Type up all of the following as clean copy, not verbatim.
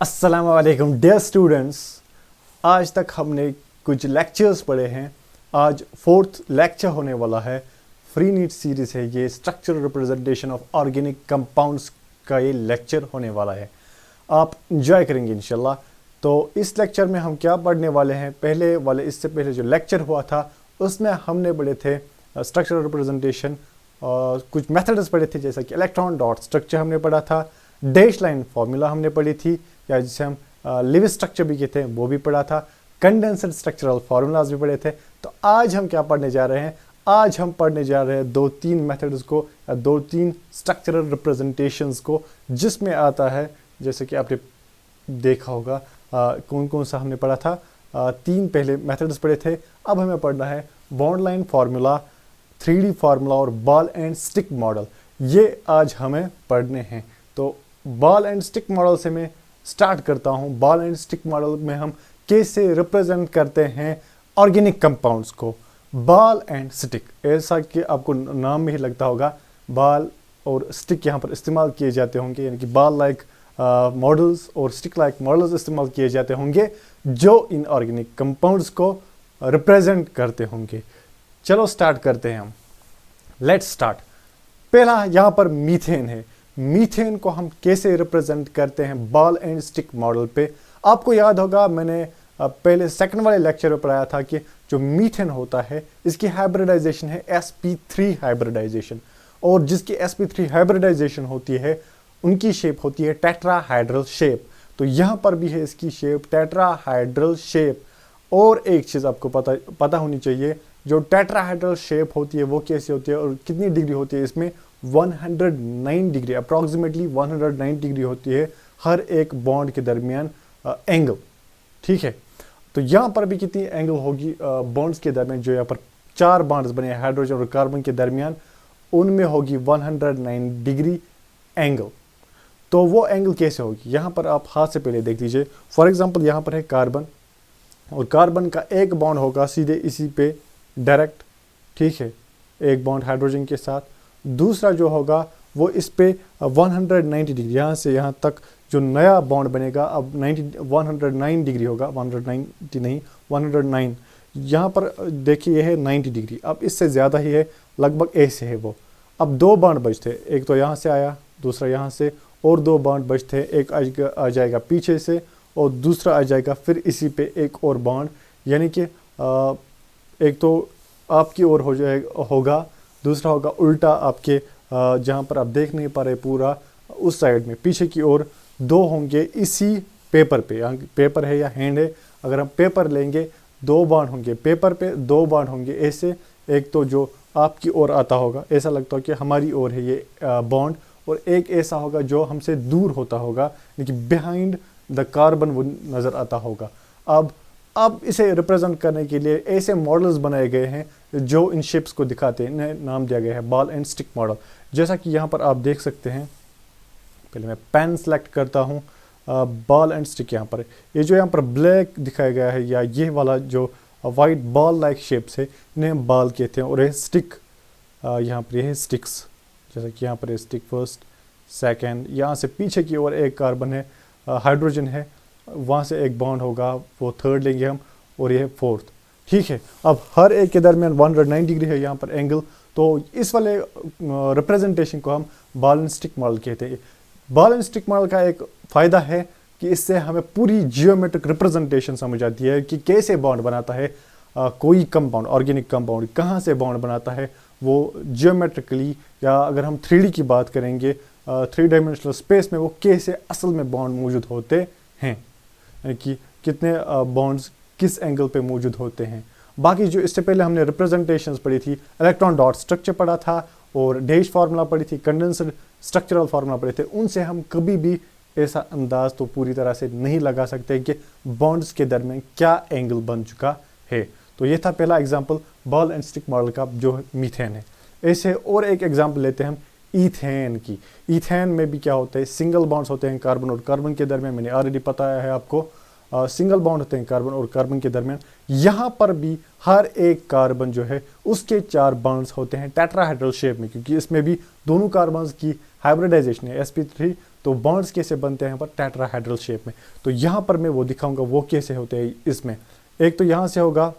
अस्सलाम वालेकुम dear students. आज तक हमने कुछ लेक्चर्स पढ़े हैं। आज फोर्थ लेक्चर होने वाला है। फ्री नीट सीरीज है ये, structural representation of organic compounds का ये लेक्चर होने वाला है। आप इंजॉय करेंगे इंशाल्लाह। तो इस लेक्चर में हम क्या पढ़ने वाले हैं, पहले वाले इससे पहले जो लेक्चर हुआ था उसमें हमने पढ़े थे स्ट्रक्चरल रिप्रेजेंटेशन और कुछ मेथड्स पढ़े थे, जैसा कि इलेक्ट्रॉन डॉट स्ट्रक्चर हमने पढ़ा था, डैश लाइन फार्मूला हमने पढ़ी थी, या जिसे हम लिविस स्ट्रक्चर भी कहते हैं वो भी पढ़ा था, कंडेंसर स्ट्रक्चरल फार्मूलाज भी पढ़े थे। तो आज हम क्या पढ़ने जा रहे हैं, आज हम पढ़ने जा रहे हैं 2-3 मेथड्स को या 2-3 स्ट्रक्चरल रिप्रेजेंटेशंस को, जिसमें आता है जैसे कि आपने देखा होगा कौन कौन सा हमने पढ़ा था। 3 पहले मेथड्स पढ़े थे। अब हमें पढ़ना है bond line formula, 3D formula और बॉल एंड स्टिक मॉडल। ये आज हमें पढ़ने हैं। तो बॉल एंड स्टिक मॉडल से मैं स्टार्ट करता हूँ। बॉल एंड स्टिक मॉडल में हम कैसे रिप्रेजेंट करते हैं ऑर्गेनिक कंपाउंड्स को। बॉल एंड स्टिक, ऐसा कि आपको नाम में ही लगता होगा, बॉल और स्टिक यहाँ पर इस्तेमाल किए जाते होंगे, यानी कि बॉल लाइक मॉडल्स और स्टिक लाइक मॉडल्स इस्तेमाल किए जाते होंगे जो इन ऑर्गेनिक कंपाउंड्स को रिप्रेजेंट करते होंगे। चलो स्टार्ट करते हैं हम। Let's start. पहला यहाँ पर मीथेन है। मीथेन को हम कैसे रिप्रेजेंट करते हैं बॉल एंड स्टिक मॉडल पे। आपको याद होगा मैंने पहले सेकंड वाले लेक्चर में पढ़ाया था कि जो मीथेन होता है इसकी हाइब्रिडाइजेशन है sp3 हाइब्रिडाइजेशन, और जिसकी sp3 हाइब्रिडाइजेशन होती है उनकी शेप होती है टेट्राहाइड्रल शेप। तो यहाँ पर भी है इसकी शेप टेट्राहाइड्रल शेप। और एक चीज़ आपको पता होनी चाहिए, जो टेट्राहाइड्रल शेप होती है वो कैसे होती है और कितनी डिग्री होती है, इसमें 109 डिग्री, अप्रॉक्सीमेटली 109 डिग्री होती है हर एक बॉन्ड के दरमियान एंगल। ठीक है, तो यहाँ पर भी कितनी एंगल होगी बॉन्ड्स के दरमियान, जो यहाँ पर 4 बॉन्ड्स बने हाइड्रोजन और कार्बन के दरमियान, उनमें होगी 109 डिग्री एंगल। तो वो एंगल कैसे होगी, यहाँ पर आप हाथ से पहले देख लीजिए। फॉर एग्जाम्पल यहाँ पर है कार्बन, और कार्बन का एक बॉन्ड होगा सीधे इसी पे डायरेक्ट, ठीक है, एक बॉन्ड हाइड्रोजन के साथ। दूसरा जो होगा वो इस पे 190 डिग्री, यहाँ से यहाँ तक जो नया बॉन्ड बनेगा अब 109 डिग्री होगा, 190 नहीं 109। यहाँ पर देखिए ये है 90 डिग्री, अब इससे ज़्यादा ही है, लगभग ऐसे है वो। अब 2 बॉन्ड बचते, एक तो यहाँ से आया, दूसरा यहाँ से, और 2 बॉन्ड बचते, एक आ जाएगा पीछे से और दूसरा आ जाएगा फिर इसी पे एक और बॉन्ड, यानी कि एक तो आपकी ओर हो जाएगा होगा, दूसरा होगा उल्टा आपके जहाँ पर आप देख नहीं पा रहे पूरा उस साइड में, पीछे की ओर 2 होंगे इसी पेपर पे, यहाँ पेपर है या हैंड है, अगर हम पेपर लेंगे 2 बॉन्ड होंगे पेपर पे, 2 बॉन्ड होंगे ऐसे, एक तो जो आपकी ओर आता होगा, ऐसा लगता हो कि हमारी ओर है ये बॉन्ड, और एक ऐसा होगा जो हमसे दूर होता होगा, लेकिन बिहाइंड द कार्बन वो नज़र आता होगा। अब इसे रिप्रेजेंट करने के लिए ऐसे मॉडल्स बनाए गए हैं जो इन शेप्स को दिखाते हैं, इन्हें नाम दिया गया है बॉल एंड स्टिक मॉडल। जैसा कि यहाँ पर आप देख सकते हैं, पहले मैं पेन सेलेक्ट करता हूँ, बॉल एंड स्टिक यहाँ पर, ये जो यहाँ पर ब्लैक दिखाया गया है या ये वाला जो वाइट बॉल लाइक शेप्स है, इन्हें बॉल कहते हैं, और ये स्टिक यहाँ पर, ये है स्टिक्स, जैसा कि यहाँ पर स्टिक फर्स्ट सेकेंड, यहाँ से पीछे की ओर एक कार्बन है, हाइड्रोजन है, वहाँ से एक बॉन्ड होगा, वो थर्ड लेंगे हम, और ये है फोर्थ। ठीक है, अब हर एक के दरमियान 109 डिग्री है यहाँ पर एंगल। तो इस वाले रिप्रेजेंटेशन को हम बॉल एंड स्टिक मॉडल कहते हैं। बॉल एंड स्टिक मॉडल का एक फ़ायदा है कि इससे हमें पूरी जियोमेट्रिक रिप्रेजेंटेशन समझ आती है कि कैसे बॉन्ड बनाता है कोई कंपाउंड, ऑर्गेनिक कंपाउंड कहाँ से बॉन्ड बनाता है वो जियोमेट्रिकली, या अगर हम 3D की बात करेंगे 3 डायमेंशनल स्पेस में वो कैसे असल में बॉन्ड मौजूद होते हैं, यानी कि कितने बॉन्ड्स किस एंगल पे मौजूद होते हैं। बाकी जो इससे पहले हमने रिप्रेजेंटेशंस पढ़ी थी, इलेक्ट्रॉन डॉट स्ट्रक्चर पढ़ा था और डैश फार्मूला पढ़ी थी, कंडेंसर स्ट्रक्चरल फार्मूला पढ़े थे, उनसे हम कभी भी ऐसा अंदाज तो पूरी तरह से नहीं लगा सकते कि बॉन्ड्स के दरमियान क्या एंगल बन चुका है। तो ये था पहला example ball and stick model का, जो मीथेन है। ऐसे और एक एग्जाम्पल लेते हैं हम ईथेन की। ईथेन में भी क्या होता है, सिंगल बॉन्ड्स होते हैं कार्बन और कार्बन के दरमियान, मैंने ऑलरेडी बताया है आपको, सिंगल बॉन्ड होते हैं कार्बन और कार्बन के दरमियान। यहाँ पर भी हर एक कार्बन जो है उसके 4 बॉन्ड्स होते हैं टेट्राहाइड्रल शेप में, क्योंकि इसमें भी दोनों कार्बन्स की हाइब्रिडाइजेशन है sp3, तो बॉन्ड्स कैसे बनते हैं यहाँ पर टेट्राहेड्रल शेप में। तो यहाँ पर मैं वो दिखाऊंगा वो कैसे होते हैं इसमें। एक तो यहाँ से होगा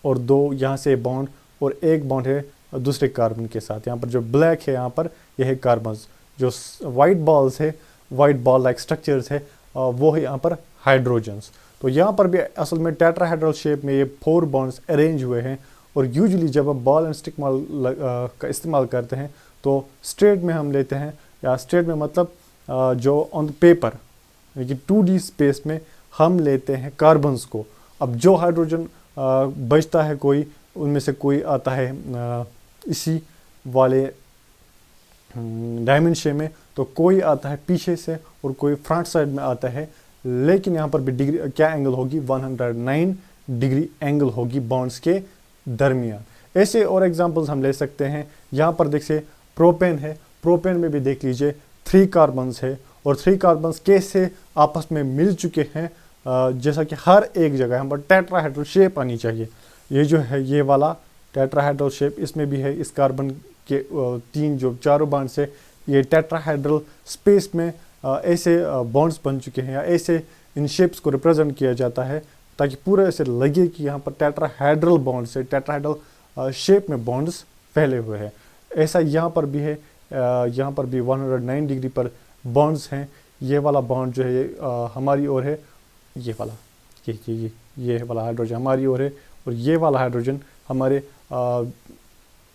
और दो यहाँ से बॉन्ड और एक बॉन्ड है दूसरे कार्बन के साथ। यहाँ पर जो ब्लैक है यहाँ पर यह है कार्बन, जो वाइट बॉल्स है, वाइट बॉल लाइक स्ट्रक्चर्स है, वो है यहाँ पर हाइड्रोजन्स। तो यहाँ पर भी असल में टेट्राहेड्रल शेप में ये 4 बॉन्ड्स अरेंज हुए हैं। और यूजुअली जब हम बॉल एंड स्टिक मॉडल का इस्तेमाल करते हैं तो स्ट्रेट में हम लेते हैं, या स्ट्रेट में मतलब जो ऑन द पेपर यानी कि 2D स्पेस में हम लेते हैं कार्बन्स को। अब जो हाइड्रोजन बचता है कोई, उनमें से कोई आता है इसी वाले डायमेंशन में, तो कोई आता है पीछे से और कोई फ्रंट साइड में आता है। लेकिन यहाँ पर भी डिग्री क्या एंगल होगी, 109 डिग्री एंगल होगी बॉन्ड्स के दरमियान। ऐसे और एग्जांपल्स हम ले सकते हैं। यहाँ पर देखिए प्रोपेन है, प्रोपेन में भी देख लीजिए 3 कार्बन्स है और 3 कार्बन्स कैसे आपस में मिल चुके हैं, जैसा कि हर एक जगह यहाँ पर टेट्राहेड्रल शेप आनी चाहिए। ये जो है ये वाला टेट्राहेड्रल शेप इसमें भी है। इस कार्बन के 3 जो चारों बॉन्ड्स है ये टेट्राहेड्रल स्पेस में ऐसे बॉन्ड्स बन चुके हैं, या ऐसे इन शेप्स को रिप्रेजेंट किया जाता है ताकि पूरा ऐसे लगे कि यहाँ पर टेट्राहेड्रल बॉन्ड्स है, टेट्राहेड्रल शेप में बॉन्ड्स फैले हुए हैं। ऐसा यहाँ पर भी है, यहाँ पर भी 109 डिग्री पर बॉन्ड्स हैं। ये वाला बॉन्ड जो है ये हमारी ओर है, ये वाला ये वाला हाइड्रोजन हमारी ओर है और ये वाला हाइड्रोजन हमारे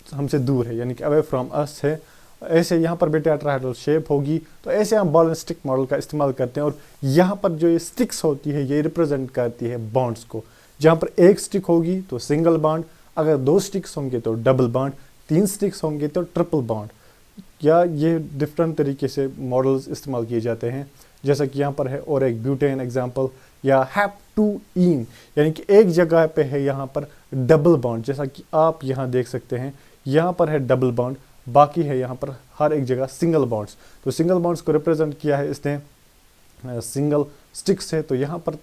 हमसे दूर है, यानी कि अवे फ्रॉम अस है। ऐसे यहाँ पर भी टेट्राहेड्रल शेप होगी। तो ऐसे हम बॉल एंड स्टिक मॉडल का इस्तेमाल करते हैं। और यहाँ पर जो ये स्टिक्स होती है ये रिप्रेजेंट करती है बॉन्ड्स को। जहाँ पर एक स्टिक होगी तो सिंगल बॉन्ड, अगर 2 स्टिक्स होंगे तो डबल बॉन्ड, 3 स्टिक्स होंगे तो ट्रिपल बॉन्ड। या ये डिफरेंट तरीके से मॉडल्स इस्तेमाल किए जाते हैं, जैसा कि यहाँ पर है और एक ब्यूटेन एग्जाम्पल, या हेप्टूइन यानी कि एक जगह पे है यहाँ पर डबल बॉन्ड, जैसा कि आप यहाँ देख सकते हैं। यहाँ पर है डबल बॉन्ड, बाकी है यहाँ पर हर एक जगह सिंगल बॉन्ड्स। तो सिंगल बॉन्ड्स को रिप्रेजेंट किया है इसने सिंगल स्टिक्स है। तो यहाँ पर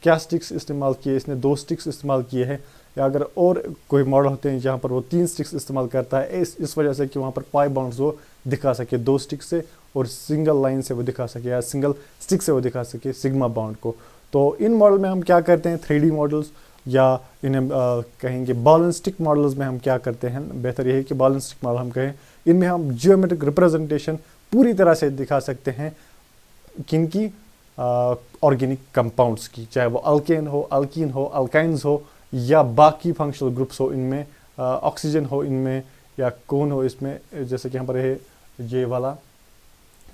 क्या स्टिक्स इस्तेमाल किए, इसने 2 स्टिक्स इस्तेमाल किए हैं। या अगर और कोई मॉडल होते हैं जहाँ पर वो 3 स्टिक्स इस्तेमाल करता है, इस वजह से कि वहाँ पर पाई बॉन्ड्स वो दिखा सके 2 स्टिक्स से, और सिंगल लाइन से वो दिखा सके या सिंगल स्टिक से वो दिखा सके सिग्मा बॉन्ड को। तो इन मॉडल में हम क्या करते हैं, 3D मॉडल्स या इन्हें कहेंगे बॉल एंड स्टिक मॉडल्स में हम क्या करते हैं, बेहतर यही कि बॉल एंड स्टिक मॉडल हम कहें। इनमें हम जियोमेट्रिक रिप्रेजेंटेशन पूरी तरह से दिखा सकते हैं किनकी, ऑर्गेनिक कंपाउंड्स की, चाहे वो अल्केन हो, अल्कीन हो, अल्काइंस हो, या बाकी फंक्शनल ग्रुप्स हो इनमें, ऑक्सीजन हो इनमें, या कौन हो इसमें, जैसे कि यहाँ पर है ये वाला,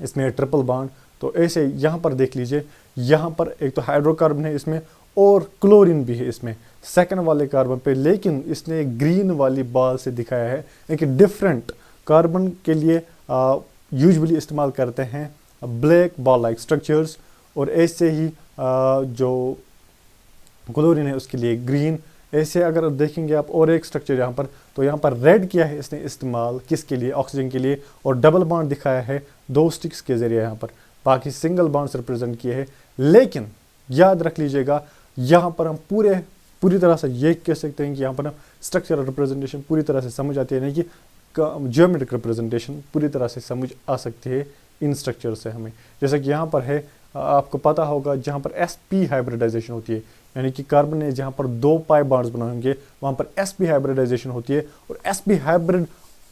इसमें ट्रिपल बॉन्ड। तो ऐसे यहाँ पर देख लीजिए, यहाँ पर एक तो हाइड्रोकार्बन है इसमें और क्लोरीन भी है इसमें सेकंड वाले कार्बन पे, लेकिन इसने ग्रीन वाली बॉल से दिखाया है। एक डिफरेंट कार्बन के लिए यूजुअली इस्तेमाल करते हैं ब्लैक बॉल लाइक स्ट्रक्चर्स, और ऐसे ही जो क्लोरीन है उसके लिए ग्रीन। ऐसे अगर देखेंगे आप और एक स्ट्रक्चर यहाँ पर, तो यहाँ पर रेड किया है इसने इस्तेमाल किसके लिए, ऑक्सीजन के लिए, और डबल बॉन्ड दिखाया है 2 स्टिक्स के जरिए यहाँ पर, बाकी सिंगल बॉन्ड्स रिप्रेजेंट किए हैं। लेकिन याद रख लीजिएगा यहाँ पर हम पूरी तरह से ये कह सकते हैं कि यहाँ पर हम स्ट्रक्चरल रिप्रेजेंटेशन पूरी तरह से समझ आती है, यानी कि जियोमेट्रिक रिप्रेजेंटेशन पूरी तरह से समझ आ सकती है इन स्ट्रक्चर से हमें। जैसे कि यहाँ पर है, आपको पता होगा जहाँ पर sp हाइब्रिडाइजेशन होती है, यानी कि कार्बन ने जहाँ पर 2 पाई बॉन्ड्स बनाए होंगे वहाँ पर sp हाइब्रिडाइजेशन होती है। और sp हाइब्रिड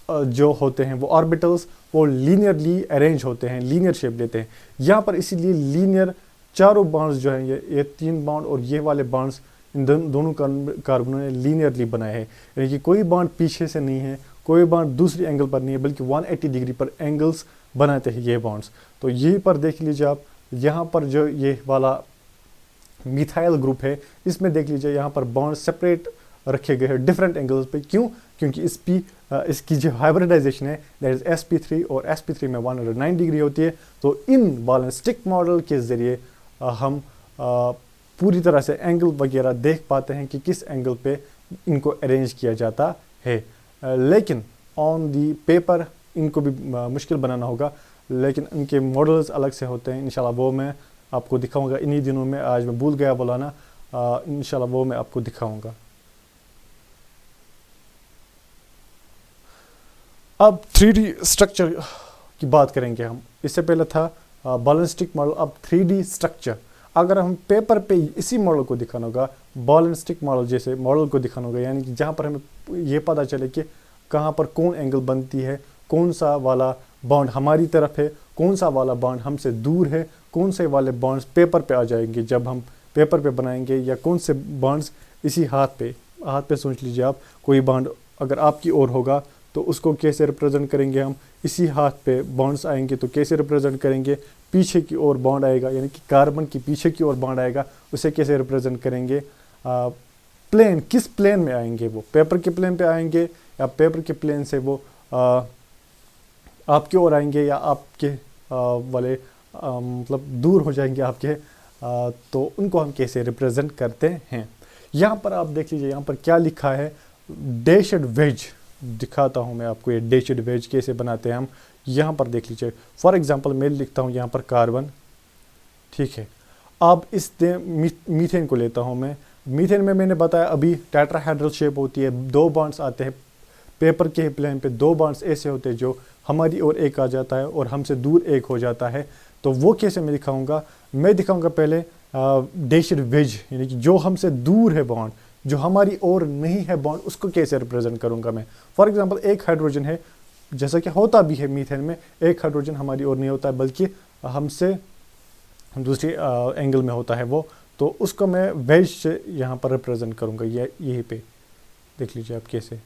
जो होते हैं वो ऑर्बिटल्स वो लीनियरली अरेंज होते हैं, लीनियर शेप लेते हैं। यहाँ पर इसीलिए लीनियर चारों बॉन्ड्स जो हैं, ये 3 बॉन्ड और ये वाले बॉन्ड्स, इन दोनों कार्बनों ने लीनियरली बनाए हैं, यानी कि कोई बॉन्ड पीछे से नहीं है, कोई बॉन्ड दूसरी एंगल पर नहीं है, बल्कि 180 डिग्री पर एंगल्स बनाते हैं ये बॉन्ड्स। तो यहीं पर देख लीजिए आप, यहाँ पर जो ये वाला मिथाइल ग्रुप है इसमें देख लीजिए यहाँ पर बॉन्ड सेपरेट रखे गए हैं डिफरेंट एंगल्स पे। क्यों? क्योंकि इसकी जो हाइब्रिडाइजेशन है दैट इज sp3, और sp3 में 109 डिग्री होती है। तो इन बॉल एंड स्टिक मॉडल के ज़रिए हम पूरी तरह से एंगल वगैरह देख पाते हैं कि किस एंगल पे इनको अरेंज किया जाता है। लेकिन ऑन दी पेपर इनको भी मुश्किल बनाना होगा, लेकिन इनके मॉडल्स अलग से होते हैं। इंशाल्लाह वो मैं आपको दिखाऊंगा इन्हीं दिनों में, आज मैं भूल गया बुलाना, इंशाल्लाह वो मैं आपको दिखाऊंगा। अब 3D स्ट्रक्चर की बात करेंगे हम। इससे पहले था बॉलिस्टिक मॉडल, अब 3D स्ट्रक्चर। अगर हम पेपर पे इसी मॉडल को दिखाना होगा, बॉल एंड स्टिक मॉडल जैसे मॉडल को दिखाना होगा, यानी कि जहाँ पर हमें ये पता चले कि कहाँ पर कौन एंगल बनती है, कौन सा वाला बॉन्ड हमारी तरफ है, कौन सा वाला बॉन्ड हमसे दूर है, कौन से वाले बॉन्ड्स पेपर पे आ जाएंगे जब हम पेपर पे बनाएंगे, या कौन से बॉन्ड्स इसी हाथ पे सोच लीजिए आप, कोई बॉन्ड अगर आपकी ओर होगा तो उसको कैसे रिप्रेजेंट करेंगे हम, इसी हाथ पे बॉन्ड्स आएंगे तो कैसे रिप्रेजेंट करेंगे, पीछे की ओर बॉन्ड आएगा यानी कि कार्बन की पीछे की ओर बॉन्ड आएगा, उसे कैसे रिप्रेजेंट करेंगे। प्लेन, किस प्लेन में आएंगे, वो पेपर के प्लेन पे आएंगे या पेपर के प्लेन से वो आपके ओर आएंगे या आपके वाले मतलब दूर हो जाएंगे आपके, तो उनको हम कैसे रिप्रेजेंट करते हैं। यहाँ पर आप देख लीजिए, यहाँ पर क्या लिखा है, डैशड वेज। दिखाता हूँ मैं आपको ये डैशड वेज कैसे बनाते हैं हम। यहाँ पर देख लीजिए, फॉर एग्जांपल मैं लिखता हूँ यहाँ पर कार्बन, ठीक है। अब इस मीथेन को लेता हूँ मैं। मीथेन में मैंने बताया अभी टेट्राहेड्रल शेप होती है, 2 बॉन्ड्स आते हैं पेपर के प्लेन पे, 2 बॉन्ड्स ऐसे होते हैं जो हमारी ओर एक आ जाता है और हमसे दूर एक हो जाता है। तो वो कैसे मैं दिखाऊंगा, मैं दिखाऊंगा पहले डैशड वेज, यानी कि जो हमसे दूर है बॉन्ड, जो हमारी ओर नहीं है बॉन्ड, उसको कैसे रिप्रेजेंट करूंगा मैं। फॉर एग्जांपल एक हाइड्रोजन है, जैसा कि होता भी है मीथेन में, एक हाइड्रोजन हमारी ओर नहीं होता है बल्कि हमसे दूसरी एंगल में होता है वो, तो उसको मैं वेज से यहाँ पर रिप्रेजेंट करूँगा। यहीं पे देख लीजिए आप कैसे,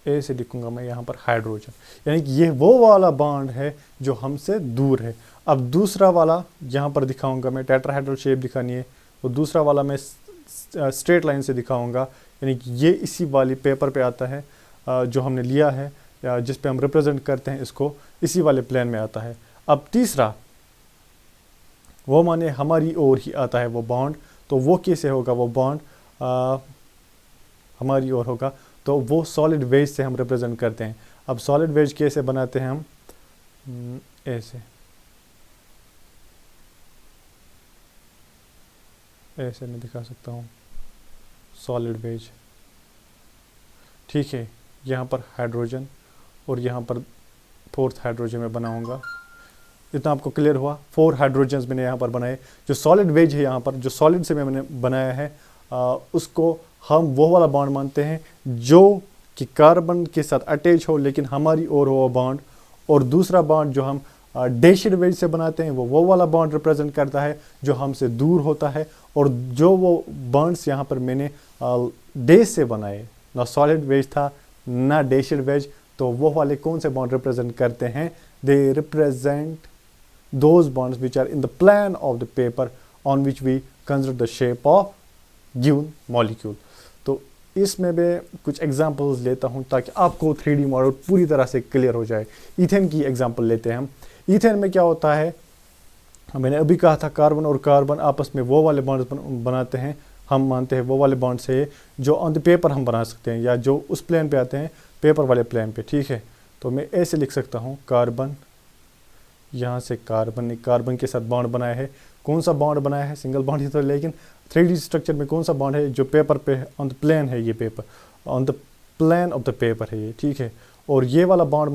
ए से लिखूंगा मैं यहाँ पर हाइड्रोजन, यानी कि ये वो वाला बॉन्ड है जो हमसे दूर है। अब दूसरा वाला यहाँ पर दिखाऊंगा मैं, टेट्राहेड्रल शेप दिखानी है, तो दूसरा वाला मैं स्ट्रेट लाइन से दिखाऊंगा, यानी कि ये इसी वाली पेपर पे आता है जो हमने लिया है या जिस पे हम रिप्रेजेंट करते हैं इसको, इसी वाले प्लेन में आता है। अब तीसरा, वो माने हमारी ओर ही आता है वो बॉन्ड, तो वो कैसे होगा, वो बॉन्ड हमारी ओर होगा, तो वो सॉलिड वेज से हम रिप्रेजेंट करते हैं। अब सॉलिड वेज कैसे बनाते हैं हम, ऐसे मैं दिखा सकता हूँ सॉलिड वेज, ठीक है। यहाँ पर हाइड्रोजन और यहाँ पर 4th हाइड्रोजन में बनाऊंगा। इतना आपको क्लियर हुआ, 4 हाइड्रोजन्स मैंने यहाँ पर बनाए। जो सॉलिड वेज है यहाँ पर, जो सॉलिड से मैंने बनाया है, उसको हम वो वाला बॉन्ड मानते हैं जो कि कार्बन के साथ अटैच हो लेकिन हमारी ओर हो बॉन्ड, और दूसरा बॉन्ड जो हम डैशड वेज से बनाते हैं वो वाला बॉन्ड रिप्रेजेंट करता है जो हमसे दूर होता है। और जो वो बॉन्ड्स यहाँ पर मैंने डैश से बनाए, ना सॉलिड वेज था ना डैशड वेज, तो वो वाले कौन से बॉन्ड रिप्रेजेंट करते हैं, they represent those bonds which are in the plan of the paper on which we consider the shape of given molecule. तो इसमें मैं कुछ एग्जांपल्स लेता हूं ताकि आपको 3D मॉडल पूरी तरह से क्लियर हो जाए। ईथेन की एग्जांपल लेते हैं हम। ईथेन में क्या होता है, मैंने अभी कहा था कार्बन और कार्बन आपस में वो वाले बॉन्ड्स बनाते हैं, हम मानते हैं वो वाले बॉन्ड से जो ऑन द पेपर हम बना सकते हैं या जो उस प्लेन पे आते हैं, पेपर वाले प्लेन पे, ठीक है। तो मैं ऐसे लिख सकता हूँ, कार्बन, यहाँ से कार्बन ने कार्बन के साथ बॉन्ड बनाया है। कौन सा बॉन्ड बनाया है, सिंगल बॉन्ड ही तो, लेकिन 3D स्ट्रक्चर में कौन सा बॉन्ड है, जो पेपर पे ऑन द प्लेन है, ये paper on the plane of the paper है ये, ठीक है। और ये वाला बॉन्ड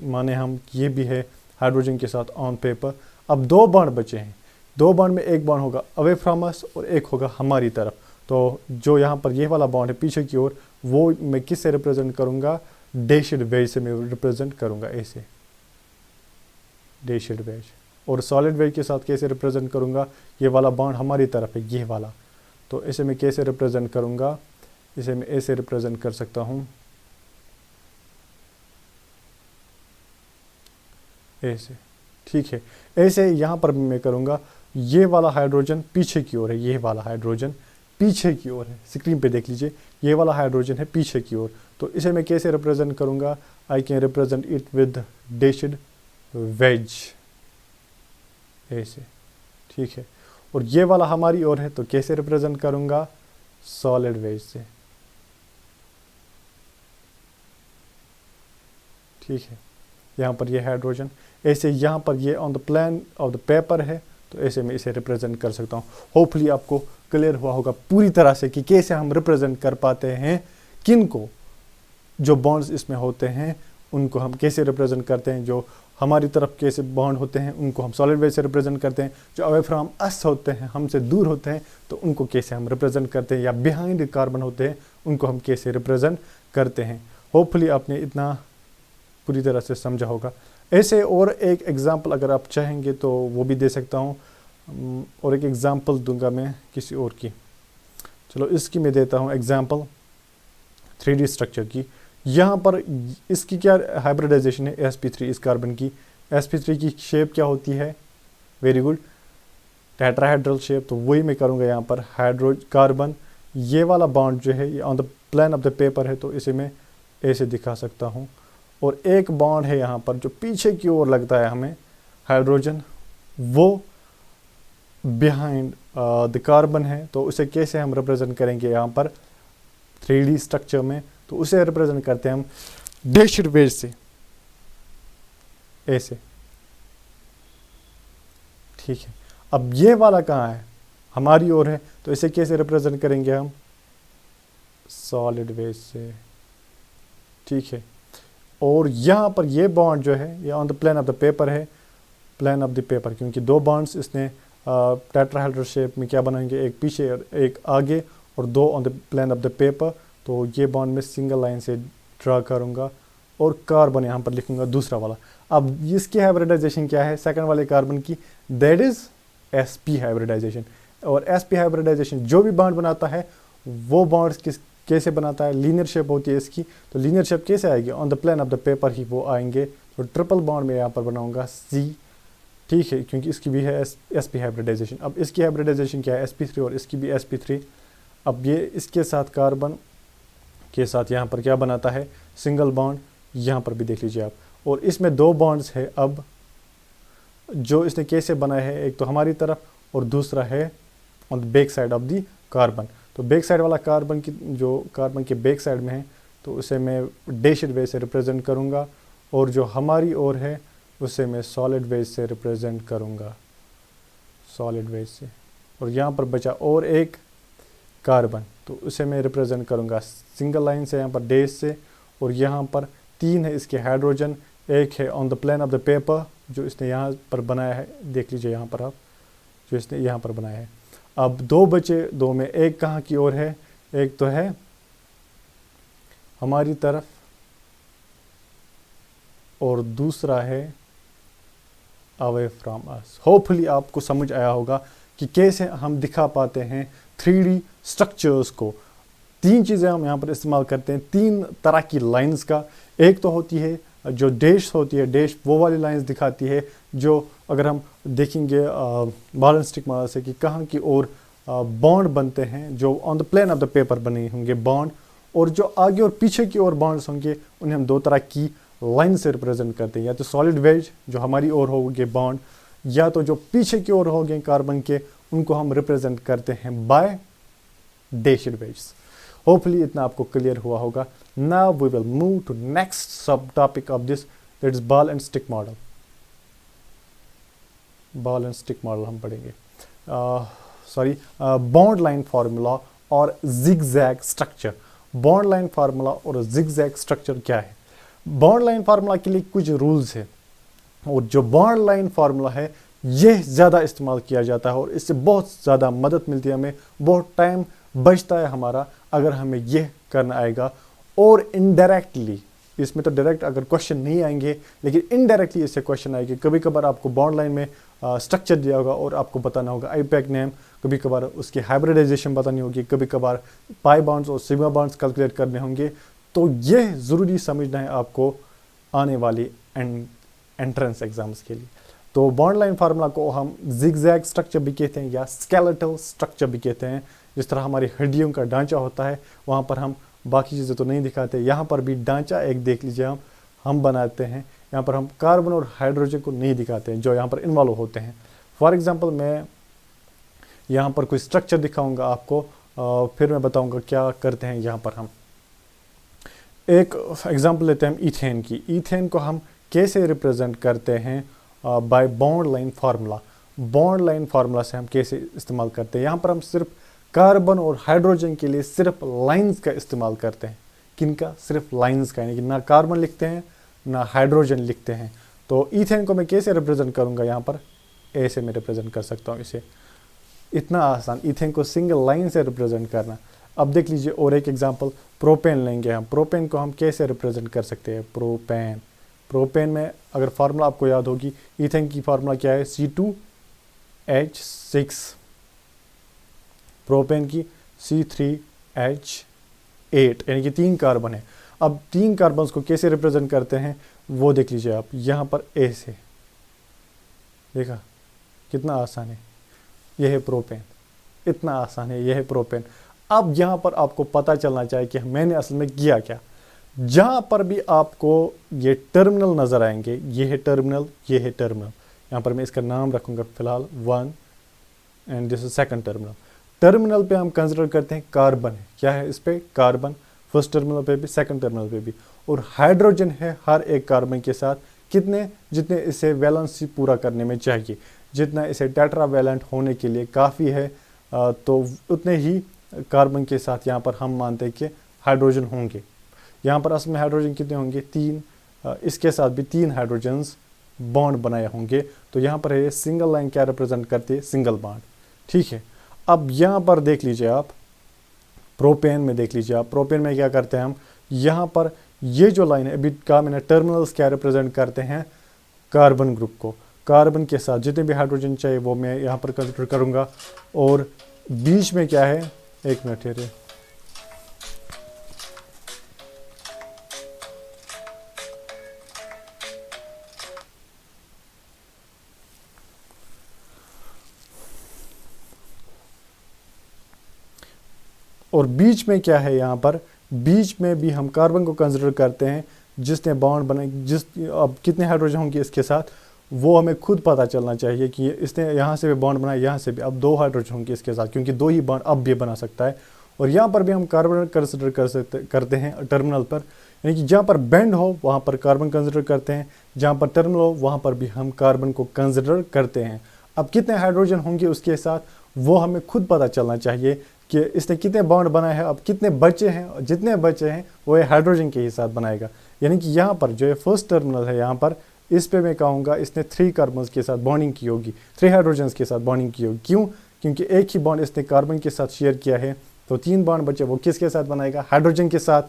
माने हम, ये भी है हाइड्रोजन के साथ ऑन पेपर। अब 2 बॉन्ड बचे हैं, 2 बॉन्ड में एक बॉन्ड होगा अवे फ्रॉम अस और एक होगा हमारी तरफ। तो जो यहाँ पर ये वाला बॉन्ड है पीछे की ओर, वो मैं किस से रिप्रेजेंट करूँगा, डैशड वेज से मैं रिप्रेजेंट करूँगा, ऐसे डैशड वेज। और सॉलिड वेज के साथ कैसे रिप्रेजेंट करूँगा, ये वाला बॉन्ड हमारी तरफ है, ये वाला, तो इसे मैं कैसे रिप्रेजेंट करूँगा, इसे मैं ऐसे रिप्रेजेंट कर सकता हूँ, ऐसे, ठीक है। ऐसे यहाँ पर मैं करूँगा, ये वाला हाइड्रोजन पीछे की ओर है, ये वाला हाइड्रोजन पीछे की ओर है, स्क्रीन पे देख लीजिए, ये वाला हाइड्रोजन है पीछे की ओर। तो इसे मैं कैसे रिप्रेजेंट करूँगा, I can represent it with dashed wedge, ऐसे, ठीक है। और ये वाला हमारी ओर है तो कैसे रिप्रेजेंट करूँगा, सॉलिड वेज से, ठीक है। यहाँ पर ये हाइड्रोजन, ऐसे यहाँ पर ये on the plan of the paper है, तो ऐसे मैं इसे रिप्रेजेंट कर सकता हूँ। होपफुली आपको क्लियर हुआ होगा पूरी तरह से कि कैसे हम रिप्रेजेंट कर पाते हैं किन को, जो बॉन्ड्स इसमें होते हैं उनको हम कैसे रिप्रेजेंट करते हैं, जो हमारी तरफ कैसे बॉन्ड होते हैं उनको हम सॉलिड वेज से रिप्रेजेंट करते हैं, जो अवे फ्रॉम अस होते हैं, हमसे दूर होते हैं, तो उनको कैसे हम रिप्रेजेंट करते हैं, या बिहाइंड कार्बन होते हैं उनको हम कैसे रिप्रेजेंट करते हैं। होपफुली आपने इतना पूरी तरह से समझा होगा। ऐसे और एक एग्जांपल अगर आप चाहेंगे तो वो भी दे सकता हूँ, और एक एग्जांपल दूंगा मैं किसी और की। चलो इसकी मैं देता हूँ एग्जांपल 3D स्ट्रक्चर की। यहाँ पर इसकी क्या हाइब्रिडाइजेशन है, sp3 इस कार्बन की। sp3 की शेप क्या होती है, वेरी गुड, टेट्राहेड्रल शेप। तो वही मैं करूँगा यहाँ पर, हाइड्रो कार्बन, ये वाला बॉन्ड जो है ये on the plan of the paper है, तो इसे मैं ऐसे दिखा सकता हूँ। और एक बॉन्ड है यहाँ पर जो पीछे की ओर लगता है हमें, हाइड्रोजन, वो बिहाइंड द कार्बन है। तो उसे कैसे हम रिप्रेजेंट करेंगे यहाँ पर 3D स्ट्रक्चर में, तो उसे रिप्रेजेंट करते हैं हम डैश्ड वेज से, ऐसे, ठीक है। अब ये वाला कहाँ है, हमारी ओर है, तो इसे कैसे रिप्रेजेंट करेंगे हम, सॉलिड वेज से, ठीक है। और यहाँ पर ये बॉन्ड जो है ये on the plane of the paper है, प्लेन ऑफ द पेपर, क्योंकि दो बॉन्ड्स इसने टेट्राहेड्रल शेप में क्या बनाएंगे, एक पीछे और एक आगे, और दो on the plane of the paper. तो ये बॉन्ड में सिंगल लाइन से ड्रा करूँगा और कार्बन यहाँ पर लिखूँगा दूसरा वाला। अब इसकी हाइब्रिडाइजेशन क्या है सेकंड वाले कार्बन की, दैट इज sp हाइब्रिडाइजेशन। और sp हाइब्रिडाइजेशन जो भी बॉन्ड बनाता है वो बॉन्ड्स कैसे बनाता है, लीनियर शेप होती है इसकी। तो लीनियर शेप कैसे आएगी, on the plane of the paper ही वो आएंगे। तो ट्रिपल बॉन्ड में यहाँ पर बनाऊंगा C, ठीक है, क्योंकि इसकी भी है sp हाइब्रिडाइजेशन। अब इसकी हाइब्रिडाइजेशन क्या है, sp3, और इसकी भी sp3। अब ये इसके साथ कार्बन के साथ यहाँ पर क्या बनाता है, सिंगल बॉन्ड, यहाँ पर भी देख लीजिए आप। और इसमें दो बॉन्ड्स है, अब जो इसने कैसे बनाया है, एक तो हमारी तरफ और दूसरा है on the back side of the carbon. तो बैक साइड वाला कार्बन की, जो कार्बन के बैक साइड में है, तो उसे मैं डैश्ड वेज से रिप्रेजेंट करूँगा, और जो हमारी ओर है उसे मैं सॉलिड वेज से रिप्रेजेंट करूँगा, सॉलिड वेज से। और यहाँ पर बचा और एक कार्बन, तो उसे मैं रिप्रेजेंट करूँगा सिंगल लाइन से, यहाँ पर डैश से। और यहाँ पर तीन है इसके हाइड्रोजन, एक है on the plane of the paper जो इसने यहाँ पर बनाया है, देख लीजिए यहाँ पर आप, जो इसने यहाँ पर बनाया है। अब दो बचे, दो में एक कहाँ की ओर है, एक तो है हमारी तरफ और दूसरा है अवे फ्रॉम अस। होपफुली आपको समझ आया होगा कि कैसे हम दिखा पाते हैं 3D स्ट्रक्चर्स को। तीन चीज़ें हम यहाँ पर इस्तेमाल करते हैं, तीन तरह की लाइंस का। एक तो होती है जो डैश होती है, डैश वो वाली लाइंस दिखाती है जो अगर हम देखेंगे बॉल एंड स्टिक मॉडल से कि कहाँ की ओर बॉन्ड बनते हैं, जो on the plane of the paper बने होंगे बॉन्ड, और जो आगे और पीछे की ओर बॉन्ड्स होंगे उन्हें हम दो तरह की लाइन से रिप्रेजेंट करते हैं, या तो सॉलिड वेज जो हमारी ओर होंगे बॉन्ड, या तो जो पीछे की ओर होंगे कार्बन के उनको हम रिप्रेजेंट करते हैं बाय डैश्ड वेज। होपफुली इतना आपको क्लियर हुआ होगा। Now we will move to next sub topic of this, that is ball and stick model. Ball and stick model हम पढ़ेंगे, बॉन्ड लाइन फार्मूला और zigzag structure. Bond line formula और zigzag structure क्या है? Bond line formula के लिए कुछ rules है, और जो बॉन्ड लाइन फार्मूला है यह ज़्यादा इस्तेमाल किया जाता है, और इससे बहुत ज़्यादा मदद मिलती है हमें, बहुत टाइम बचता है हमारा अगर हमें यह करना आएगा। और इनडायरेक्टली, इसमें तो डायरेक्ट अगर क्वेश्चन नहीं आएंगे, लेकिन इनडायरेक्टली इससे क्वेश्चन आएंगे। कभी कभार आपको बॉन्ड लाइन में स्ट्रक्चर दिया होगा और आपको बताना होगा आईपैक नेम, कभी कभार उसकी हाइब्रिडाइजेशन बतानी होगी, कभी कभार पाई बॉन्ड्स और सिग्मा बॉन्ड्स कैलकुलेट करने होंगे। तो यह ज़रूरी समझना है आपको आने वाली एंट्रेंस एग्जाम्स के लिए। तो बॉन्ड लाइन फार्मूला को हम जिगजैग स्ट्रक्चर भी कहते हैं या स्केलेटल स्ट्रक्चर भी कहते हैं। जिस तरह हमारी हड्डियों का ढांचा होता है, वहाँ पर हम बाकी चीज़ें तो नहीं दिखाते, यहाँ पर भी ढांचा एक देख लीजिए हम बनाते हैं। यहाँ पर हम कार्बन और हाइड्रोजन को नहीं दिखाते हैं जो यहाँ पर इन्वॉल्व होते हैं। फॉर एग्जांपल मैं यहाँ पर कोई स्ट्रक्चर दिखाऊंगा आपको, फिर मैं बताऊंगा क्या करते हैं यहाँ पर हम। एक एग्जांपल लेते हैं हम ईथेन की। ईथेन को हम कैसे रिप्रेजेंट करते हैं bye bond line formula. Bond line formula से हम कैसे इस्तेमाल करते हैं, यहाँ पर हम सिर्फ कार्बन और हाइड्रोजन के लिए सिर्फ लाइंस का इस्तेमाल करते हैं। किनका, सिर्फ लाइंस का, यानी कि ना कार्बन लिखते हैं ना हाइड्रोजन लिखते हैं। तो ईथेन को मैं कैसे रिप्रेजेंट करूंगा, यहाँ पर ए से मैं रिप्रेजेंट कर सकता हूँ इसे। इतना आसान ईथेन को सिंगल लाइन से रिप्रेजेंट करना। अब देख लीजिए और एक एग्जांपल, प्रोपेन लेंगे हम। प्रोपेन को हम कैसे रिप्रेजेंट कर सकते हैं, प्रोपेन। प्रोपेन में अगर फार्मूला आपको याद होगी, ईथेन की फार्मूला क्या है, C2H6, प्रोपेन की C3H8, यानी कि 3 कार्बन है। अब 3 कार्बन को कैसे रिप्रेजेंट करते हैं वो देख लीजिए आप, यहाँ पर ए से, देखा कितना आसान है, यह है प्रोपेन, इतना आसान है, यह है प्रोपेन। अब यहाँ पर आपको पता चलना चाहिए कि मैंने असल में किया क्या। जहाँ पर भी आपको ये टर्मिनल नज़र आएंगे, ये है टर्मिनल, ये है टर्मिनल, यहाँ पर मैं इसका नाम रखूँगा फिलहाल 1 and this is second terminal. Terminal पे हम कंसिडर करते हैं कार्बन है, क्या है इस पे, कार्बन, फर्स्ट टर्मिनल पे भी सेकंड टर्मिनल पे भी, और हाइड्रोजन है हर एक कार्बन के साथ, कितने, जितने इसे वैलेंसी पूरा करने में चाहिए, जितना इसे टेट्रावैलेंट होने के लिए काफ़ी है, तो उतने ही कार्बन के साथ यहाँ पर हम मानते हैं कि हाइड्रोजन होंगे। यहाँ पर असल में हाइड्रोजन कितने होंगे, 3, इसके साथ भी 3 हाइड्रोजन्स बॉन्ड बनाए होंगे। तो यहाँ पर है सिंगल लाइन क्या रिप्रेजेंट करती है, सिंगल बॉन्ड, ठीक है। अब यहाँ पर देख लीजिए आप, प्रोपेन में देख लीजिए आप, प्रोपेन में क्या करते हैं हम, यहाँ पर ये जो लाइन है अभी कहा मैंने, टर्मिनल्स क्या रिप्रेजेंट करते हैं, कार्बन ग्रुप को, कार्बन के साथ जितने भी हाइड्रोजन चाहिए वो मैं यहाँ पर कंसिडर करूँगा। और बीच में क्या है, एक मिनट ठहरिए, और बीच में क्या है, यहाँ पर बीच में भी हम कार्बन को कंसिडर करते हैं जिसने बॉन्ड बनाए, जिस अब कितने हाइड्रोजन होंगे इसके साथ वो हमें खुद पता चलना चाहिए कि इसने यहाँ से भी बॉन्ड बनाया, यहाँ से भी, अब 2 हाइड्रोजन होंगे इसके साथ, क्योंकि 2 ही बॉन्ड अब भी बना सकता है। और यहाँ पर भी हम कार्बन कंसिडर करते हैं टर्मिनल पर, यानी कि जहाँ पर बेंड हो वहाँ पर कार्बन कंसिडर करते हैं, जहाँ पर टर्मिनल हो वहाँ पर भी हम कार्बन को कंसिडर करते हैं। अब कितने हाइड्रोजन होंगे उसके साथ वो हमें खुद पता चलना चाहिए कि इसने कितने बॉन्ड बनाए हैं, अब कितने बचे हैं, जितने बचे हैं वो हाइड्रोजन के ही साथ बनाएगा। यानी कि यहाँ पर जो फर्स्ट टर्मिनल है, यहाँ पर इस पे मैं कहूँगा इसने 3 कार्बन के साथ बॉन्डिंग की होगी, 3 हाइड्रोजन के साथ बॉन्डिंग की होगी। क्यों, क्योंकि एक ही बॉन्ड इसने कार्बन के साथ शेयर किया है, तो 3 बॉन्ड बचे, वो किसके साथ बनाएगा, हाइड्रोजन के साथ।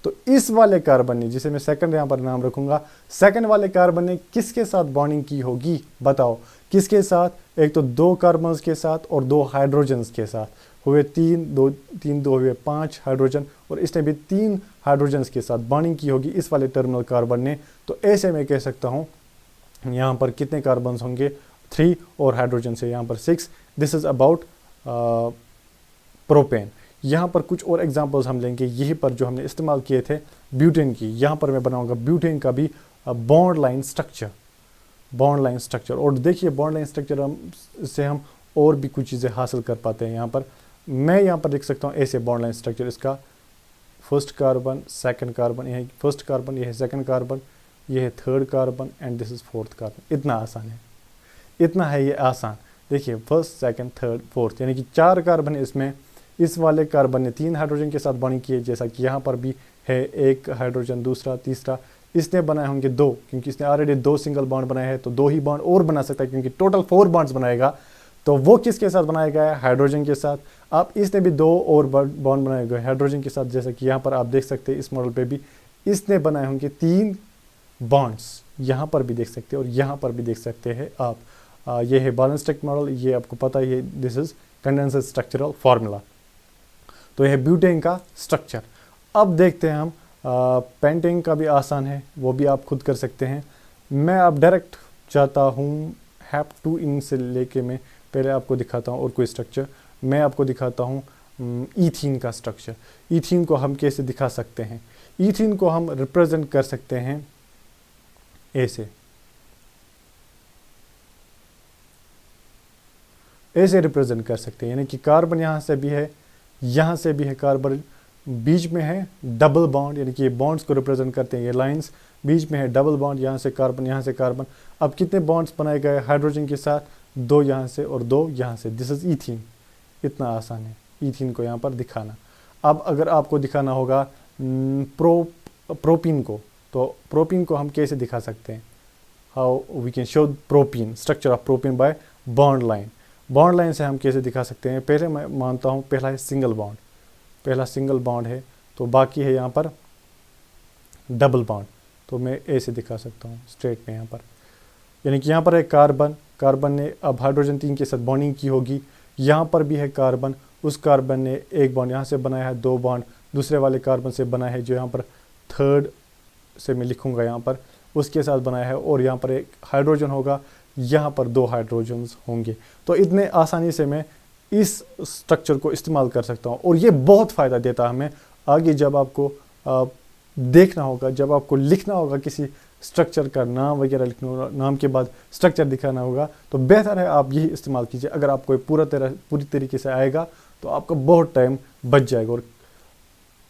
तो इस वाले कार्बन ने, जिसे मैं सेकंड यहाँ पर नाम रखूँगा, सेकंड वाले कार्बन ने किसके साथ बॉन्डिंग की होगी, बताओ किसके साथ, एक तो 2 कार्बन के साथ और 2 हाइड्रोजन के साथ, हुए 3 2 हुए 5 हाइड्रोजन, और इसने भी 3 हाइड्रोजन के साथ बॉन्डिंग की होगी इस वाले टर्मिनल कार्बन ने। तो ऐसे मैं कह सकता हूँ यहाँ पर कितने कार्बन होंगे, 3, और हाइड्रोजन से यहाँ पर 6। This is about propane. यहाँ पर कुछ और एग्जांपल्स हम लेंगे, यहीं पर जो हमने इस्तेमाल किए थे ब्यूटेन की, यहाँ पर मैं बनाऊंगा ब्यूटेन का भी bond line structure, bond line structure. और देखिए बॉन्ड लाइन स्ट्रक्चर से हम और भी कुछ चीज़ें हासिल कर पाते हैं। यहाँ पर मैं यहाँ पर देख सकता हूँ ऐसे बॉन्ड लाइन स्ट्रक्चर, इसका फर्स्ट कार्बन, सेकंड कार्बन, यह फर्स्ट कार्बन, यह है सेकंड कार्बन, यह है third carbon and this is fourth carbon. इतना आसान है, इतना है ये आसान। देखिए फर्स्ट सेकंड थर्ड फोर्थ, यानी कि 4 कार्बन इसमें, इस वाले कार्बन ने 3 हाइड्रोजन के साथ बॉन्डिंग की है, जैसा कि यहाँ पर भी है, 1 हाइड्रोजन, दूसरा, तीसरा, इसने बनाए होंगे 2, क्योंकि इसने ऑलरेडी 2 सिंगल बॉन्ड बनाए हैं, तो 2 ही बॉन्ड और बना सकता है, क्योंकि टोटल 4 बॉन्ड्स बनाएगा। तो वो किसके साथ बनाया गया है, हाइड्रोजन के साथ। अब इसने भी 2 और बॉन्ड बनाए गए हाइड्रोजन के साथ, जैसा कि यहाँ पर आप देख सकते हैं, इस मॉडल पे भी इसने बनाए होंगे 3 बॉन्ड्स, यहाँ पर भी देख सकते हैं और यहाँ पर भी देख सकते हैं आप। ये है बैलेंस्टिक मॉडल, ये आपको पता ही है, this is condenser structural formula. तो यह ब्यूटेन का स्ट्रक्चर। अब देखते हैं हम पेंटेन का भी आसान है, वो भी आप खुद कर सकते हैं। मैं अब डायरेक्ट चाहता हूँ हैप टू इन से लेके मैं पहले आपको दिखाता हूँ और कोई स्ट्रक्चर, मैं आपको दिखाता हूँ ईथीन का स्ट्रक्चर। ईथीन को हम कैसे दिखा सकते हैं, ईथीन को हम रिप्रेजेंट कर सकते हैं ऐसे रिप्रेजेंट कर सकते हैं, यानी कि कार्बन यहाँ से भी है, यहाँ से भी है कार्बन, बीच में है डबल बॉन्ड, यानी कि ये बॉन्ड्स को रिप्रेजेंट करते हैं ये लाइंस, बीच में है डबल बॉन्ड, यहाँ से कार्बन, यहाँ से कार्बन। अब कितने बॉन्ड्स बनाए गए हाइड्रोजन के साथ, 2 यहाँ से और 2 यहाँ से, दिस इज ईथीन। इतना आसान है ईथीन को यहाँ पर दिखाना। अब अगर आपको दिखाना होगा प्रोपीन को, तो प्रोपीन को हम कैसे दिखा सकते हैं? How we can show propene, structure of propene by bond line. Bond line से हम कैसे दिखा सकते हैं? पहले मैं मानता हूँ पहला है सिंगल बॉन्ड, पहला सिंगल बॉन्ड है, तो बाकी है यहाँ पर डबल बॉन्ड, तो मैं ऐसे दिखा सकता हूँ स्ट्रेट में यहाँ पर। यानी कि यहाँ पर है कार्बन, कार्बन ने अब हाइड्रोजन 3 के साथ बॉन्डिंग की होगी, यहाँ पर भी है कार्बन, उस कार्बन ने एक बॉन्ड यहाँ से बनाया है, 2 बॉन्ड दूसरे वाले कार्बन से बनाया है जो यहाँ पर थर्ड से मैं लिखूँगा यहाँ पर, उसके साथ बनाया है, और यहाँ पर एक हाइड्रोजन होगा, यहाँ पर 2 हाइड्रोजन्स होंगे। तो इतने आसानी से मैं इस स्ट्रक्चर को इस्तेमाल कर सकता हूँ, और ये बहुत फ़ायदा देता है हमें आगे जब आपको देखना होगा, जब आपको लिखना होगा किसी स्ट्रक्चर का नाम वगैरह लिखना होगा, नाम के बाद स्ट्रक्चर दिखाना होगा, तो बेहतर है आप यही इस्तेमाल कीजिए। अगर आपको पूरी तरीके से आएगा तो आपका बहुत टाइम बच जाएगा,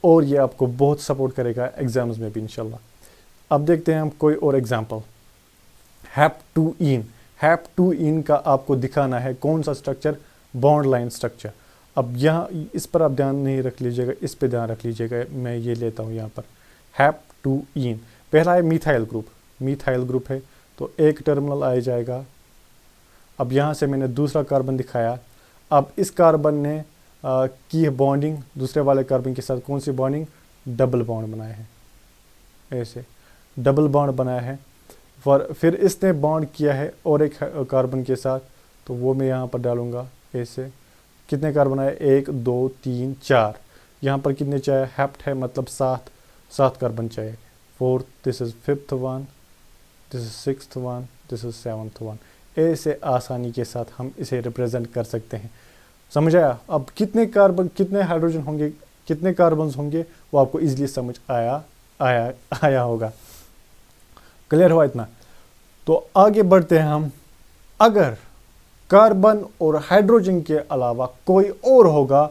और ये आपको बहुत सपोर्ट करेगा एग्जाम्स में भी इंशाल्लाह। अब देखते हैं हम कोई और एग्जाम्पल। हैप टू इन, हैप टू इन का आपको दिखाना है कौन सा स्ट्रक्चर? Bond line structure. अब यहाँ इस पर आप ध्यान नहीं रख लीजिएगा, इस पे ध्यान रख लीजिएगा, मैं ये लेता हूँ यहाँ पर हैप टू इन। पहला है मिथाइल ग्रुप, मिथाइल ग्रुप है तो एक टर्मिनल आ जाएगा। अब यहाँ से मैंने दूसरा कार्बन दिखाया, अब इस कार्बन ने की है बॉन्डिंग दूसरे वाले कार्बन के साथ, कौन सी बॉन्डिंग? डबल बॉन्ड बनाया है, ऐसे डबल बॉन्ड बनाया है। फिर इसने बॉन्ड किया है और एक कार्बन के साथ, तो वो मैं यहाँ पर डालूँगा ऐसे। कितने कार्बन आए? 1 2 3 4। यहाँ पर कितने चाहिए? हैप्ट है मतलब 7 कार्बन चाहिए। 4th, this is 5th one, this is 6th one, this is 7th one. ऐसे आसानी के साथ हम इसे रिप्रेजेंट कर सकते हैं। समझ आया? अब कितने कार्बन, कितने हाइड्रोजन होंगे, कितने कार्बन्स होंगे, वो आपको इजीली समझ आया होगा। क्लियर हुआ इतना? तो आगे बढ़ते हैं हम। अगर कार्बन और हाइड्रोजन के अलावा कोई और होगा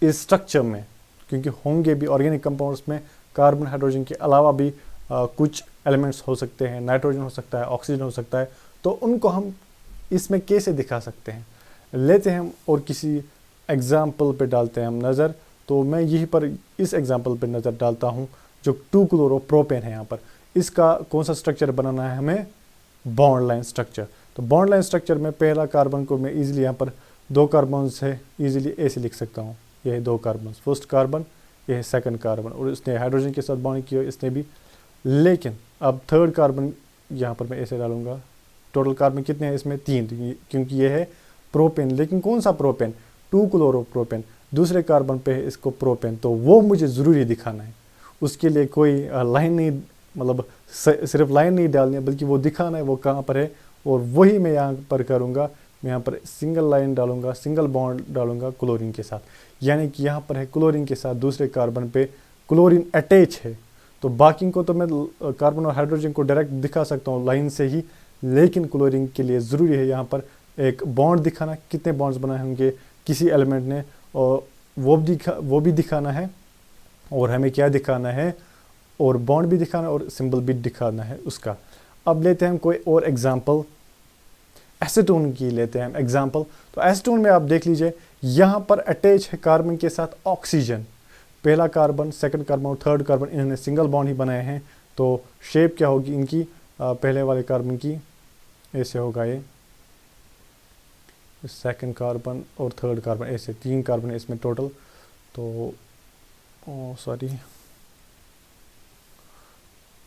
इस स्ट्रक्चर में, क्योंकि होंगे भी ऑर्गेनिक कंपाउंड्स में कार्बन हाइड्रोजन के अलावा भी कुछ एलिमेंट्स हो सकते हैं, नाइट्रोजन हो सकता है, ऑक्सीजन हो सकता है, तो उनको हम इसमें कैसे दिखा सकते हैं? लेते हैं हम और किसी एग्जाम्पल पे डालते हैं हम नज़र। तो मैं यहीं पर इस एग्जाम्पल पे नज़र डालता हूँ जो 2-क्लोरोप्रोपेन है। यहाँ पर इसका कौन सा स्ट्रक्चर बनाना है हमें? Bond line structure. तो बॉन्ड लाइन स्ट्रक्चर में पहला कार्बन को मैं इजीली यहाँ पर 2 कार्बन से इजीली ऐसे लिख सकता हूँ, ये है 2 कार्बन, फर्स्ट कार्बन, ये है सेकंड कार्बन, और इसने हाइड्रोजन के साथ बॉन्ड किया, इसने भी। लेकिन अब थर्ड कार्बन यहाँ पर मैं ऐसे डालूंगा। टोटल कार्बन कितने हैं इसमें? 3, क्योंकि ये है प्रोपेन। लेकिन कौन सा प्रोपेन? 2-क्लोरोप्रोपेन। दूसरे कार्बन पे है इसको प्रोपेन, तो वो मुझे ज़रूरी दिखाना है। उसके लिए कोई लाइन नहीं, मतलब सिर्फ लाइन नहीं डालनी है, बल्कि वो दिखाना है वो कहाँ पर है, और वही मैं यहाँ पर करूँगा। मैं यहाँ पर सिंगल लाइन डालूंगा, सिंगल बॉन्ड डालूंगा क्लोरीन के साथ। यानी कि यहाँ पर है क्लोरीन के साथ दूसरे कार्बन पे क्लोरीन अटैच है, तो बाकी को तो मैं कार्बन और हाइड्रोजन को डायरेक्ट दिखा सकता हूँ लाइन से ही, लेकिन क्लोरीन के लिए ज़रूरी है यहाँ पर एक बॉन्ड दिखाना। कितने बॉन्ड्स बनाए होंगे किसी एलिमेंट ने, और वो भी दिखाना है, और हमें क्या दिखाना है? और बॉन्ड भी दिखाना है और सिंबल भी दिखाना है उसका। अब लेते हैं हम कोई और एग्जाम्पल, एसीटोन की लेते हैं हम एग्जाम्पल। तो एसीटोन में आप देख लीजिए, यहाँ पर अटैच है कार्बन के साथ ऑक्सीजन। पहला कार्बन, सेकंड कार्बन और थर्ड कार्बन इन्होंने सिंगल बॉन्ड ही बनाए हैं, तो शेप क्या होगी इनकी? पहले वाले कार्बन की ऐसे होगा, ये सेकंड कार्बन और थर्ड कार्बन ऐसे 3 कार्बन है इसमें टोटल। तो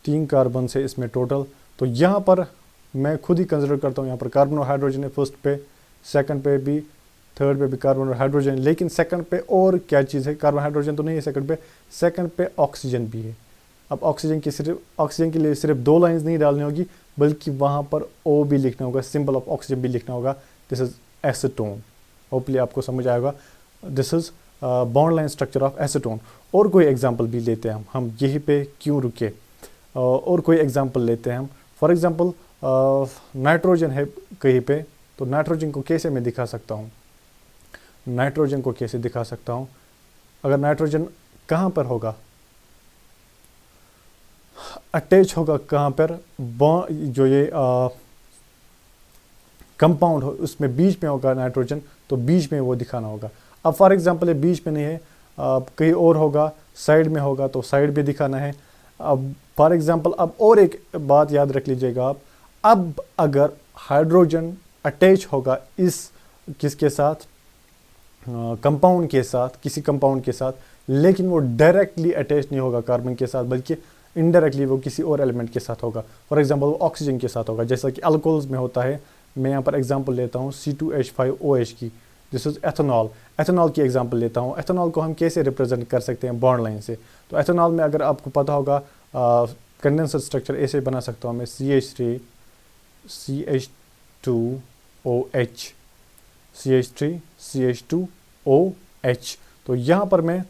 3 कार्बन से इसमें टोटल। तो यहाँ पर मैं खुद ही कंसिडर करता हूँ, यहाँ पर कार्बन और हाइड्रोजन है फर्स्ट पे, सेकंड पे भी, थर्ड पे भी कार्बन और हाइड्रोजन। लेकिन सेकंड पे और क्या चीज़ है? कार्बन हाइड्रोजन तो नहीं है सेकंड पे ऑक्सीजन भी है। अब ऑक्सीजन के लिए सिर्फ 2 लाइंस नहीं डालनी होगी, बल्कि वहाँ पर ओ भी लिखना होगा, सिंबल ऑफ ऑक्सीजन भी लिखना होगा। This is acetone. होपफुली आपको समझ आएगा। This is bond line structure of acetone. और कोई एग्जाम्पल भी लेते हैं हम यहीं पे क्यों रुके, और कोई एग्जाम्पल लेते हैं हम। फॉर एग्जाम्पल नाइट्रोजन है कहीं पे, तो नाइट्रोजन को कैसे मैं दिखा सकता हूँ? नाइट्रोजन को कैसे दिखा सकता हूँ? अगर नाइट्रोजन कहाँ पर होगा? अटैच होगा कहाँ पर? जो ये कंपाउंड हो उसमें बीच में होगा नाइट्रोजन, तो बीच में वो दिखाना होगा। अब फॉर एग्जांपल ये बीच में नहीं है, कहीं और होगा, साइड में होगा तो साइड भी दिखाना है। अब फॉर एग्जांपल अब और एक बात याद रख लीजिएगा आप, अब अगर हाइड्रोजन अटैच होगा इस किसके साथ, कंपाउंड के साथ, किसी कंपाउंड के साथ, लेकिन वो डायरेक्टली अटैच नहीं होगा कार्बन के साथ, बल्कि इनडायरेक्टली वो किसी और एलिमेंट के साथ होगा। फॉर एग्जांपल वो ऑक्सीजन के साथ होगा, जैसा कि अल्कोहल्स में होता है। मैं यहाँ पर एग्जांपल लेता हूँ C2H5OH की, दिस इज एथेनॉल। एथेनॉल की एग्जांपल लेता हूँ। एथेनॉल को हम कैसे रिप्रेजेंट कर सकते हैं, बॉन्ड लाइन से। तो एथेनॉल में अगर आपको पता होगा कंडेंसर स्ट्रक्चर ऐसे बना सकता हूँ मैं, CH3 CH2OH, CH3 CH2OH। तो यहाँ पर मैं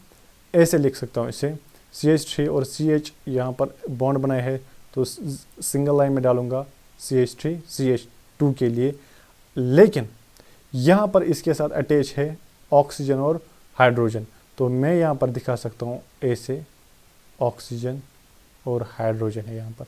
ऐसे लिख सकता हूँ इसे, CH3 और CH यहाँ पर बॉन्ड बनाए है, तो सिंगल लाइन में डालूंगा CH3 CH2 के लिए। लेकिन यहाँ पर इसके साथ अटैच है ऑक्सीजन और हाइड्रोजन, तो मैं यहाँ पर दिखा सकता हूँ ऐसे, ऑक्सीजन और हाइड्रोजन है। यहाँ पर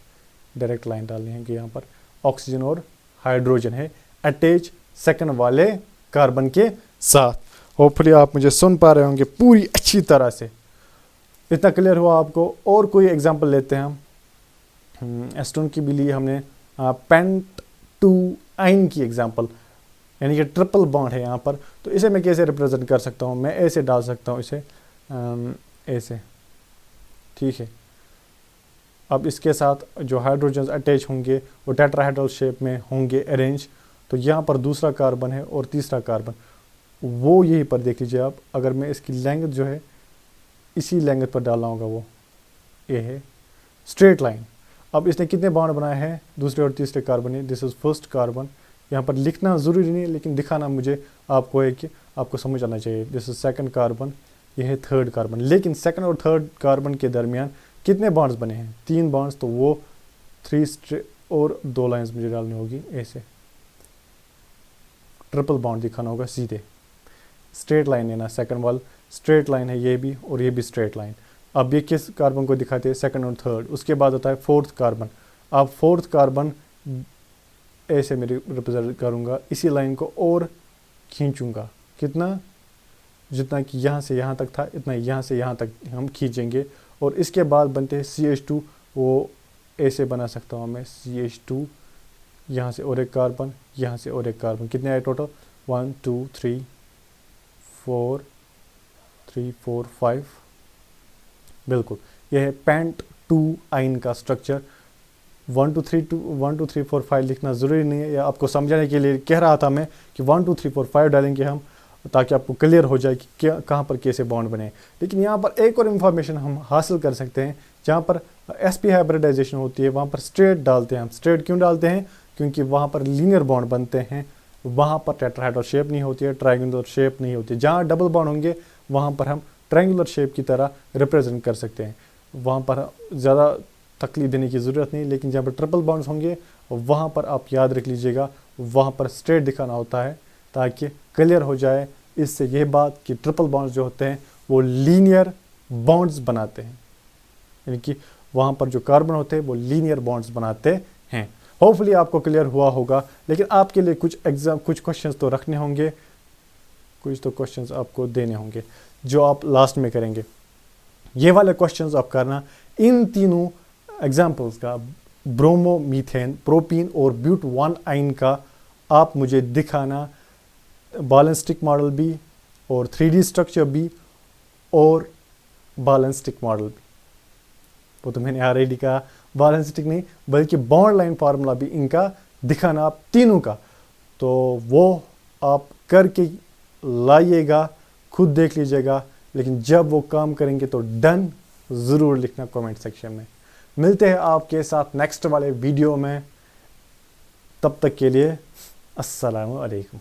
डायरेक्ट लाइन डालनी है कि यहाँ पर ऑक्सीजन और हाइड्रोजन है अटैच सेकंड वाले कार्बन के साथ। होपफुली आप मुझे सुन पा रहे होंगे पूरी अच्छी तरह से। इतना क्लियर हुआ आपको? और कोई एग्जांपल लेते हैं हम। एस्टोन की भी लिए हमने पेंट टू आइन की एग्जांपल, यानी कि ट्रिपल बॉन्ड है यहाँ पर। तो इसे मैं कैसे रिप्रेजेंट कर सकता हूँ? मैं ऐसे डाल सकता हूँ इसे, ऐसे, ठीक है। अब इसके साथ जो हाइड्रोजन अटैच होंगे वो टेट्राहेड्रल शेप में होंगे अरेंज। तो यहाँ पर दूसरा कार्बन है और तीसरा कार्बन, वो यहीं पर देख लीजिए आप। अगर मैं इसकी लेंथ जो है इसी लेंथ पर डालना होगा, वो ये है स्ट्रेट लाइन। अब इसने कितने बॉन्ड बनाए हैं, दूसरे और तीसरे कार्बन है। This is first carbon. यहाँ पर लिखना ज़रूरी नहीं है, लेकिन दिखाना मुझे आपको है कि आपको समझ आना चाहिए। दिस इज सेकंड कार्बन, यह है थर्ड कार्बन। लेकिन सेकंड और थर्ड कार्बन के दरमियान कितने बॉन्ड्स बने हैं? 3 बॉन्ड्स। तो वो 3 और 2 लाइंस मुझे डालनी होगी ऐसे, ट्रिपल बॉन्ड दिखाना होगा सीधे। स्ट्रेट लाइन है ना, सेकंड वाल स्ट्रेट लाइन है ये भी, और ये भी स्ट्रेट लाइन। अब ये किस कार्बन को दिखाते हैं? सेकंड और थर्ड। उसके बाद आता है फोर्थ कार्बन। अब फोर्थ कार्बन ऐसे मैं रिप्रेजेंट करूँगा, इसी लाइन को और खींचूँगा, कितना, जितना कि यहाँ से यहाँ तक था, इतना यहाँ से यहाँ तक हम खींचेंगे। और इसके बाद बनते हैं CH2, वो ऐसे बना सकता हूँ मैं, CH2, यहाँ से और एक कार्बन, यहाँ से और एक कार्बन। कितने आए टोटल? 1 2 3 4 3 4 5। बिल्कुल, यह है पेंट टू आइन का स्ट्रक्चर। 1 2 3 4 5 लिखना ज़रूरी नहीं है, या आपको समझाने के लिए कह रहा था मैं कि 1 2 3 4 5 डालेंगे हम, ताकि आपको क्लियर हो जाए कि क्या, कहाँ पर कैसे बॉन्ड बने। लेकिन यहाँ पर एक और इन्फॉर्मेशन हम हासिल कर सकते हैं, जहाँ पर sp हाइब्रिडाइजेशन होती है वहाँ पर स्ट्रेट डालते हैं हम। स्ट्रेट क्यों डालते हैं? क्योंकि वहाँ पर लीनियर बॉन्ड बनते हैं, वहाँ पर टेट्राहेड्रल शेप नहीं होती है, ट्रायंगुलर शेप नहीं होती है। जहाँ डबल बॉन्ड होंगे वहाँ पर हम ट्रायंगुलर शेप की तरह रिप्रेजेंट कर सकते हैं, वहाँ पर ज़्यादा तकलीफ देने की ज़रूरत नहीं। लेकिन जहाँ पर ट्रिपल बॉन्ड्स होंगे वहाँ पर आप याद रख लीजिएगा, वहाँ पर स्ट्रेट दिखाना होता है, ताकि क्लियर हो जाए इससे यह बात कि ट्रिपल बॉन्ड्स जो होते हैं वो लीनियर बॉन्ड्स बनाते हैं, यानी कि वहाँ पर जो कार्बन होते हैं वो लीनियर बॉन्ड्स बनाते हैं। होपफुली आपको क्लियर हुआ होगा। लेकिन आपके लिए कुछ क्वेश्चंस तो रखने होंगे, कुछ तो क्वेश्चंस आपको देने होंगे जो आप लास्ट में करेंगे। ये वाले क्वेश्चंस आप करना, इन तीनों एग्जाम्पल्स का, ब्रोमो, मीथेन, प्रोपीन और ब्यूट 1 आइन का आप मुझे दिखाना, बैलेंस्टिक मॉडल भी और 3D स्ट्रक्चर भी और बैलेंस्टिक मॉडल भी। वो तो मैंने ऑलरेडी कहा, बैलेंस्टिक नहीं बल्कि बॉन्ड लाइन फार्मूला भी इनका दिखाना आप तीनों का। तो वो आप करके लाइएगा, खुद देख लीजिएगा। लेकिन जब वो काम करेंगे तो डन ज़रूर लिखना कमेंट सेक्शन में। मिलते हैं आपके साथ नेक्स्ट वाले वीडियो में, तब तक के लिए अस्सलामु अलैकुम।